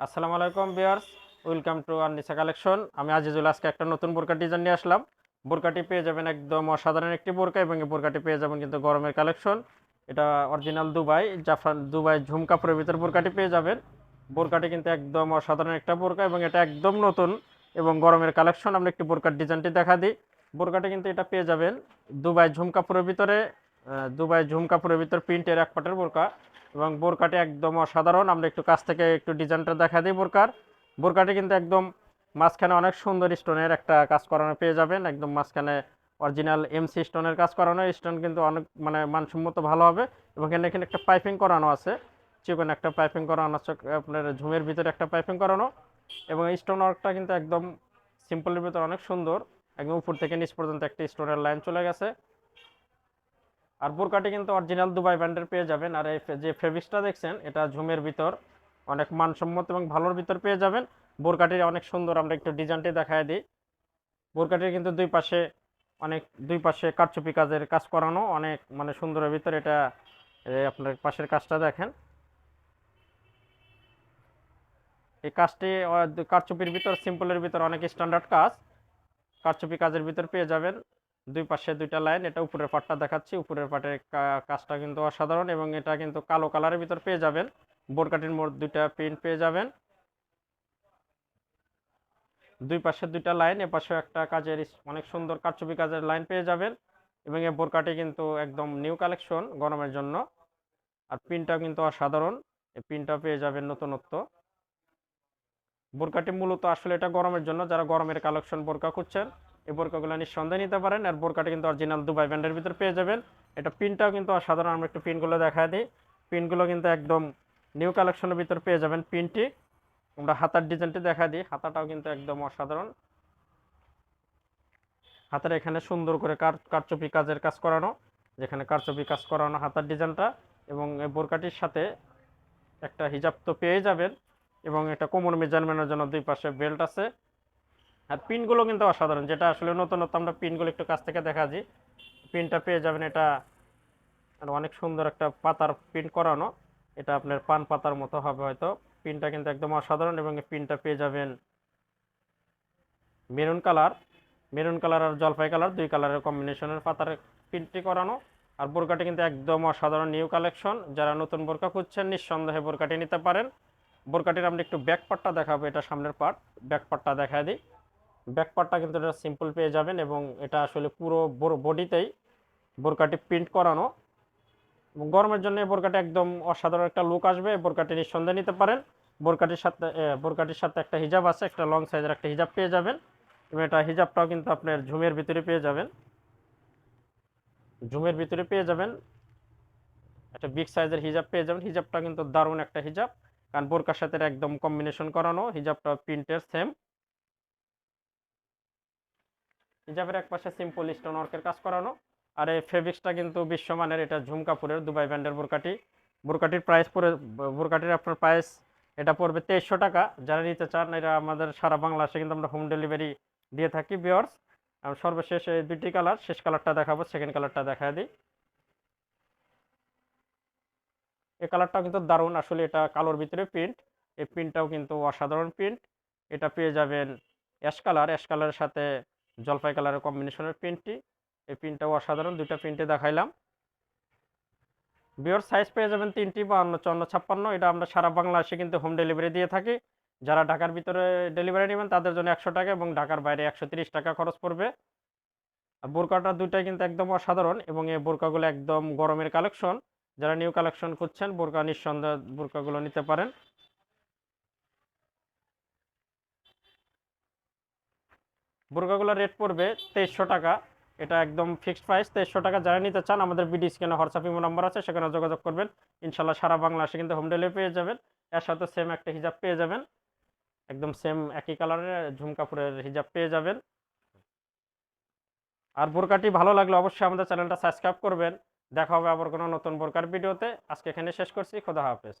আসসালামু আলাইকুম viewers, welcome to আননিসা collection. আমি আজিজুল। আজকে একটা নতুন বোরকা ডিজাইন নিয়ে আসলাম। বোরকাটি পেয়ে যাবেন একদম অসাধারণ একটি বোরকা, এবং এই বোরকাটি পেয়ে যাবেন কিন্তু গরমের কালেকশন। এটা অরিজিনাল দুবাই জাফরান দুবাই ঝুম কাপড়ের ভিতর বোরকাটি পেয়ে যাবেন। বোরকাটি কিন্তু একদম অসাধারণ একটা বোরকা, এবং এটা একদম নতুন এবং গরমের কালেকশন। আমরা একটি বোরকার ডিজাইনটি দেখা দিই। বোরকাটি কিন্তু এটা পেয়ে যাবেন দুবাই ঝুম কাপড়ের ভিতরে, দুবাই ঝুম কাপড়ের ভিতর প্রিন্টের এক পাটের বোরকা, এবং বোরকাটি একদম অসাধারণ। আমরা একটু কাছ থেকে একটু ডিজাইনটা দেখা দিই। বোরকাটি কিন্তু একদম মাঝখানে অনেক সুন্দর স্টোনের একটা কাজ করানো পেয়ে যাবেন। একদম মাঝখানে অরিজিনাল এমসি স্টোনের কাজ করানো। স্টোন কিন্তু অনেক মানে মানসম্মত ভালো হবে, এবং এখানে একটা পাইপিং করানো আছে, চিকন একটা পাইপিং করানো আছে, আপনার ঝুমের ভিতরে একটা পাইপিং করানো। এবং এই স্টোন ওয়ার্কটা কিন্তু একদম সিম্পলের ভিতরে অনেক সুন্দর। একদম উপর থেকে নিচ পর্যন্ত একটা স্টোনের লাইন চলে গেছে। আর বোরকাটি কিন্তু অরিজিনাল দুবাই ব্র্যান্ডের পেয়ে যাবেন। আর এই যে ফেব্রিক্সটা দেখছেন, এটা ঝুমের ভিতর অনেক মানসম্মত এবং ভালোর ভিতর পেয়ে যাবেন। বোরকাটির অনেক সুন্দর। আমরা একটু ডিজাইনটি দেখায় দিই। বোরকাটির কিন্তু দুই পাশে কারচুপি কাজের কাজ করানো, অনেক মানে সুন্দরের ভিতর এটা। আপনার পাশের কাজটা দেখেন, এই কাজটি কারচুপির ভিতর সিম্পলের ভিতর অনেক স্ট্যান্ডার্ড কাজ। কারচুপি কাজের ভিতর পেয়ে যাবেন দুই পাশে দুইটা লাইন। এটা উপরের পাটটা দেখাচ্ছি। উপরের পাটের কাজটা কিন্তু অসাধারণ, এবং এটা কিন্তু কালো কালারের ভিতর পেয়ে যাবেন। বোরকাটির মোট দুইটা প্রিন্ট পেয়ে যাবেন, দুই পাশে দুইটা লাইন, এপাশেও একটা কাজের অনেক সুন্দর কারচুপি কাজের লাইন পেয়ে যাবেন। এবং এই বোরকাটি কিন্তু একদম নিউ কালেকশন গরমের জন্য। আর প্রিন্টটা কিন্তু অসাধারণ, এই প্রিন্টটা পেয়ে যাবেন নতুনত্ব। বোরকাটি মূলত আসলে এটা গরমের জন্য, যারা গরমের কালেকশন বোরকা খুঁজছেন এই বোরকাগুলো নিঃসন্দেহে নিতে পারেন। আর বোরকাটি কিন্তু অরিজিনাল দুবাই ব্র্যান্ডের ভিতর পেয়ে যাবেন। এটা প্রিন্টটাও কিন্তু অসাধারণ। আমরা একটু প্রিন্টগুলো দেখা দিই। প্রিন্টগুলো কিন্তু একদম নিউ কালেকশনের ভিতর পেয়ে যাবেন প্রিন্টটি। আমরা হাতার ডিজাইনটি দেখা দিই। হাতাটাও কিন্তু একদম অসাধারণ। হাতের এখানে সুন্দর করে কারচুপি কাজের কাজ করানো, যেখানে কারচুপি কাজ করানো হাতার ডিজাইনটা। এবং এই বোরকাটির সাথে একটা হিজাব তো পেয়ে যাবেন, এবং এটা কোমর মেজারমেন্টের জন্য দুই পাশে বেল্ট আছে। আর পিনগুলো কিন্তু অসাধারণ, যেটা আসলে নতুনত্ব। আমরা পিনগুলো একটু কাছ থেকে দেখা দিই। পিনটা পেয়ে যাবেন এটা অনেক সুন্দর একটা পাতার প্রিন্ট করানো। এটা আপনার পান পাতার মতো হবে হয়তো। পিনটা কিন্তু একদম অসাধারণ, এবং এই পিনটা পেয়ে যাবেন মেরুন কালার। মেরুন কালার আর জলপাই কালার, দুই কালারের কম্বিনেশনের পাতার প্রিন্টটি করানো। আর বোরকাটি কিন্তু একদম অসাধারণ নিউ কালেকশন। যারা নতুন বোরকা খুঁজছেন নিঃসন্দেহে বোরকাটি নিতে পারেন। বোরকাটির আমরা একটু ব্যাক পার্টটা দেখাবো। এটা সামনের পার্ট, ব্যাক পার্টটা দেখা দিই। ব্যাক পার্টটা কিন্তু এটা সিম্পল পেয়ে যাবেন, এবং এটা আসলে পুরো বডিতেই বোরকাটি প্রিন্ট করানো। এবং গরমের জন্য এই বোরকাটি একদম অসাধারণ একটা লুক আসবে। এই বোরকাটি নিঃসন্দেহে নিতে পারেন। বোরকাটির সাথে একটা হিজাব আছে, একটা লং সাইজের একটা হিজাব পেয়ে যাবেন। এবং এটা হিজাবটাও কিন্তু আপনার ঝুমের ভিতরে পেয়ে যাবেন। ঝুমের ভিতরে পেয়ে যাবেন একটা বিগ সাইজের হিজাব পেয়ে যাবেন। হিজাবটা কিন্তু দারুণ একটা হিজাব, কারণ বোরকার সাথে এটা একদম কম্বিনেশন করানো। হিজাবটা প্রিন্টের সেম। হিজাবের এক পাশে সিম্পল স্টোন ওয়ার্কের কাজ করানো। আর এই ফেব্রিক্সটা কিন্তু বিশ্বমানের। এটা ঝুম কাপড়ের দুবাই ব্র্যান্ডের বোরকাটি। বোরকাটির প্রাইস পড়ে বোরকাটির আপনার প্রাইস এটা পড়বে 2300 টাকা। যারা নিতে চান, এটা আমাদের সারা বাংলাদেশে কিন্তু আমরা হোম ডেলিভারি দিয়ে থাকি ভিউয়ার্স। সর্বশেষ এই দুইটি কালার, শেষ কালারটা দেখাবো, সেকেন্ড কালারটা দেখা দিই। এই কালারটাও কিন্তু দারুণ আসলে। এটা কালোর ভিতরে প্রিন্ট। এই প্রিন্টটাও কিন্তু অসাধারণ প্রিন্ট। এটা পেয়ে যাবেন অ্যাশ কালারের সাথে জলপাই কালারের কম্বিনেশনের প্রিন্টটি। এই প্রিন্টটাও অসাধারণ। দুইটা প্রিন্টে দেখাইলাম। বিয়র সাইজ পেয়ে যাবেন তিনটি, 52, 54, 56। এটা আমরা সারা বাংলাদেশে কিন্তু হোম ডেলিভারি দিয়ে থাকি। যারা ঢাকার ভিতরে ডেলিভারি নেবেন তাদের জন্য 100 টাকা, এবং ঢাকার বাইরে 130 টাকা খরচ পড়বে। আর বোরকাটা দুইটাই কিন্তু একদম অসাধারণ, এবং এই বোরকাগুলো একদম গরমের কালেকশন। যারা নিউ কালেকশন খুঁজছেন বোরকা নিঃসন্দেহে বোরকাগুলো নিতে পারেন। বোরকাগুলোর রেট পড়বে 2300 টাকা। এটা একদম ফিক্সড প্রাইস 2300 টাকা। যারা নিতে চান আমাদের বিডি স্ক্যানে হোয়াটসঅ্যাপ ইমো নাম্বার আছে, সেখানে যোগাযোগ করবেন। ইনশাল্লাহ সারা বাংলাদেশে কিন্তু হোম ডেলিভারি পেয়ে যাবেন। এর সাথে সেম একটা হিজাব পেয়ে যাবেন, একদম সেম একই কালারের ঝুম কাপড়ের হিজাব পেয়ে যাবেন। আর বোরকাটি ভালো লাগলে অবশ্যই আমাদের চ্যানেলটা সাবস্ক্রাইব করবেন। দেখা হবে আবার কোনো নতুন বোরকার ভিডিওতে। আজকে এখানে শেষ করছি। খোদা হাফেজ।